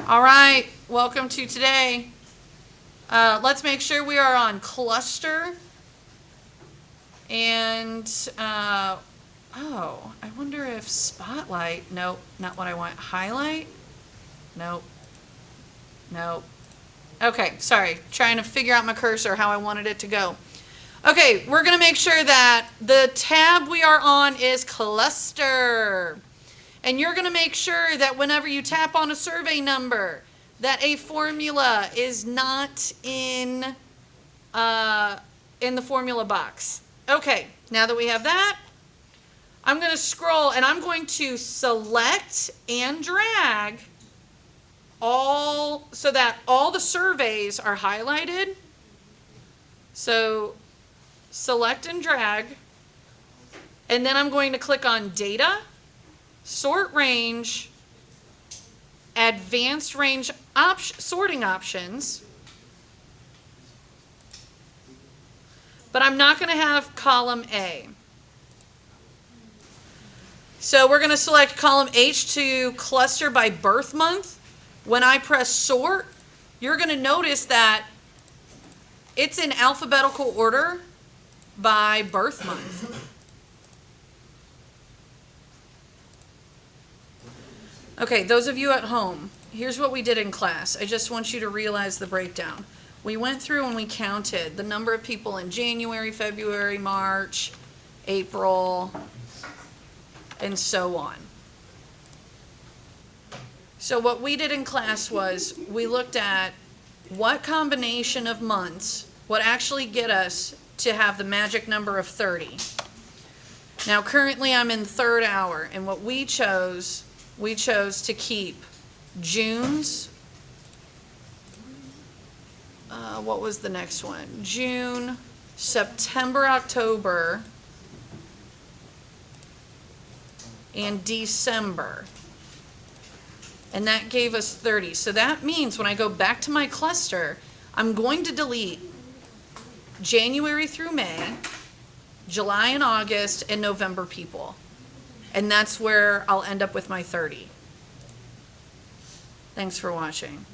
All right, welcome to today. Let's make sure we are on cluster. And, I wonder if spotlight, nope, not what I want. Highlight, nope, nope. Okay, sorry, trying to figure out my cursor, how I wanted it to go. Okay, we're gonna make sure that the tab we are on is cluster. And you're gonna make sure that whenever you tap on a survey number, that a formula is not in the formula box. Okay, now that we have that, I'm going to scroll and I'm going to select and drag all so that all the surveys are highlighted. So select and drag, and then I'm going to click on data, sort range, advanced range sorting options. But I'm not going to have column A. So we're going to select column H to cluster by birth month. When I press sort, you're going to notice that it's in alphabetical order by birth month. Okay, those of you at home, here's what we did in class. I just want you to realize the breakdown. We went through and we counted the number of people in January, February, March, April, and so on. So what we did in class was we looked at what combination of months would actually get us to have the magic number of 30. Now currently I'm in third hour, and what we chose to keep June's, what was the next one? June, September, October, and December. And that gave us 30. So that means when I go back to my cluster, I'm going to delete January through May, July and August, and November people. And that's where I'll end up with my 30. Thanks for watching.